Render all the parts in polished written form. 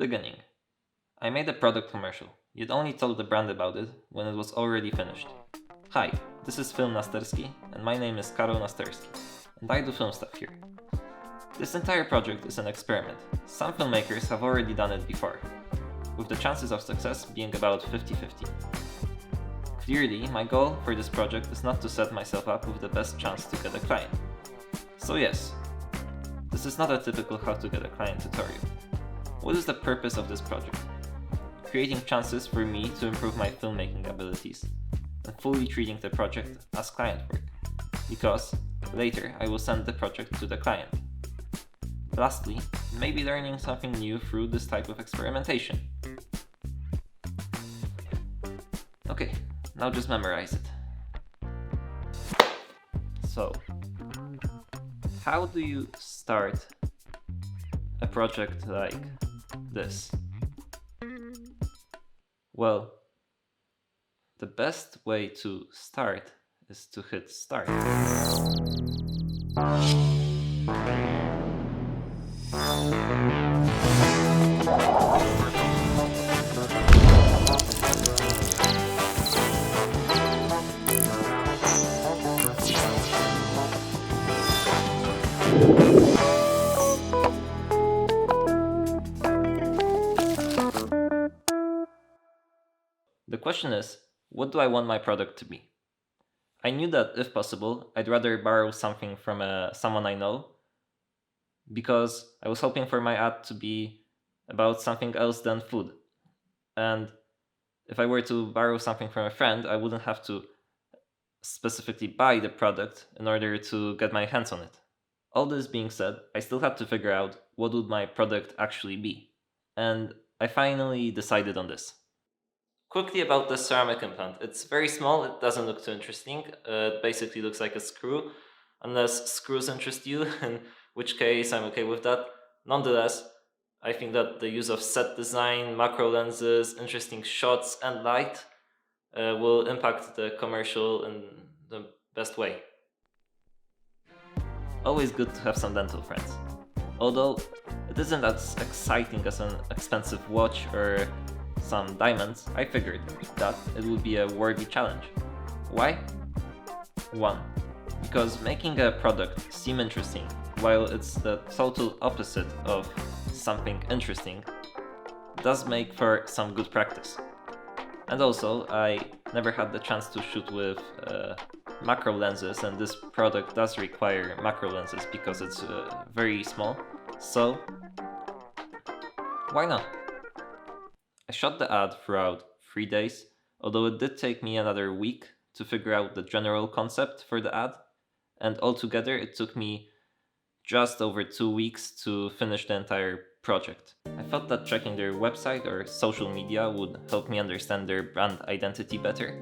Beginning. I made a product commercial, yet only told the brand about it when it was already finished. Hi, this is Film Nasterski, and my name is Karol Nasterski, and I do film stuff here. This entire project is an experiment. Some filmmakers have already done it before, with the chances of success being about 50-50. Clearly, my goal for this project is not to set myself up with the best chance to get a client. So yes, this is not a typical how to get a client tutorial. What is the purpose of this project? Creating chances for me to improve my filmmaking abilities, and fully treating the project as client work, because later I will send the project to the client. Lastly, maybe learning something new through this type of experimentation. Okay, now just memorize it. So, how do you start a project like this? Well, the best way to start is to hit start. The question is, what do I want my product to be? I knew that if possible, I'd rather borrow something from someone I know, because I was hoping for my ad to be about something else than food. And if I were to borrow something from a friend, I wouldn't have to specifically buy the product in order to get my hands on it. All this being said, I still had to figure out what would my product actually be. And I finally decided on this. Quickly about the ceramic implant. It's very small, it doesn't look too interesting. It basically looks like a screw, unless screws interest you, in which case I'm okay with that. Nonetheless, I think that the use of set design, macro lenses, interesting shots, and light will impact the commercial in the best way. Always good to have some dental friends. Although it isn't as exciting as an expensive watch or some diamonds, I figured that it would be a worthy challenge. Why? 1. Because making a product seem interesting, while it's the total opposite of something interesting, does make for some good practice. And also, I never had the chance to shoot with macro lenses, and this product does require macro lenses because it's very small, so why not? I shot the ad throughout 3 days, although it did take me another week to figure out the general concept for the ad, and altogether it took me just over 2 weeks to finish the entire project. I felt that checking their website or social media would help me understand their brand identity better,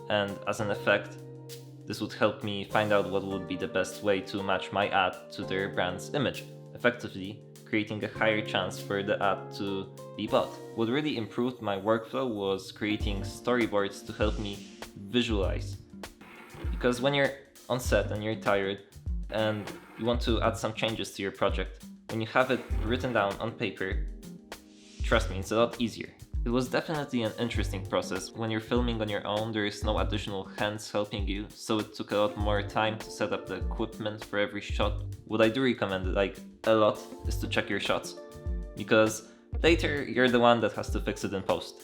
and as an effect, this would help me find out what would be the best way to match my ad to their brand's image, effectively creating a higher chance for the ad to be bought. What really improved my workflow was creating storyboards to help me visualize. Because when you're on set and you're tired and you want to add some changes to your project, when you have it written down on paper, trust me, it's a lot easier. It was definitely an interesting process. When you're filming on your own, there is no additional hands helping you, so it took a lot more time to set up the equipment for every shot. What I do recommend, like a lot, is to check your shots, because later you're the one that has to fix it in post.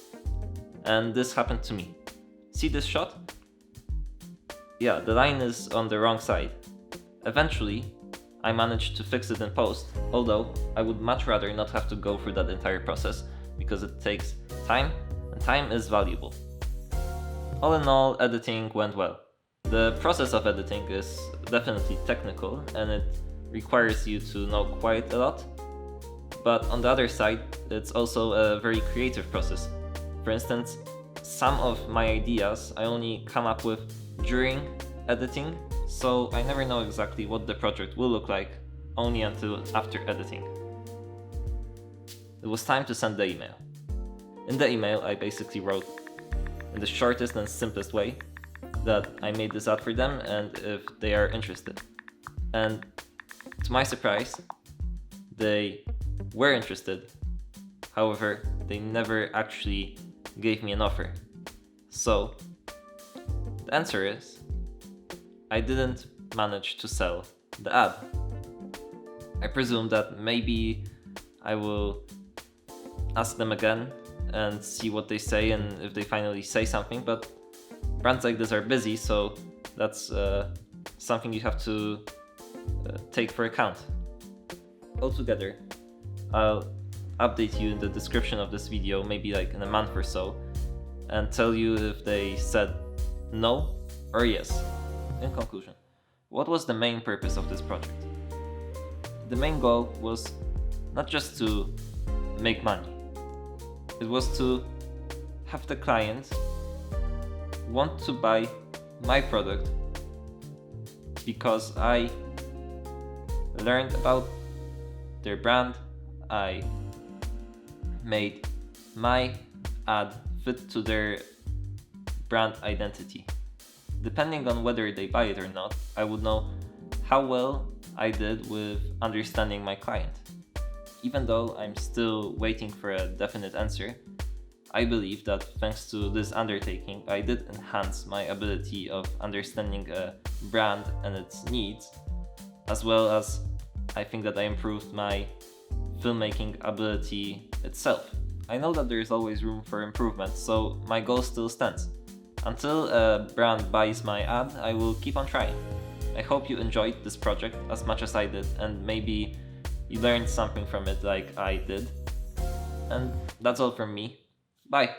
And this happened to me. See this shot? Yeah, the line is on the wrong side. Eventually, I managed to fix it in post, although I would much rather not have to go through that entire process, because it takes time, and time is valuable. All in all, editing went well. The process of editing is definitely technical, and it requires you to know quite a lot, but on the other side, it's also a very creative process. For instance, some of my ideas I only come up with during editing, so I never know exactly what the project will look like, only until after editing. It was time to send the email. In the email, I basically wrote in the shortest and simplest way that I made this ad for them and if they are interested. And to my surprise, they were interested However, they never actually gave me an offer. So, the answer is I didn't manage to sell the ad. I presume that maybe I will ask them again and see what they say and if they finally say something, but brands like this are busy, so that's something you have to take for account. Altogether, I'll update you in the description of this video, maybe like in a month or so, and tell you if they said no or yes. In conclusion, what was the main purpose of this project? The main goal was not just to make money. It was to have the client want to buy my product because I learned about their brand, I made my ad fit to their brand identity. Depending on whether they buy it or not, I would know how well I did with understanding my client. Even though I'm still waiting for a definite answer, I believe that thanks to this undertaking, I did enhance my ability of understanding a brand and its needs, as well as I think that I improved my filmmaking ability itself. I know that there is always room for improvement, so my goal still stands. Until a brand buys my ad, I will keep on trying. I hope you enjoyed this project as much as I did, and maybe you learned something from it like I did. And that's all from me. Bye!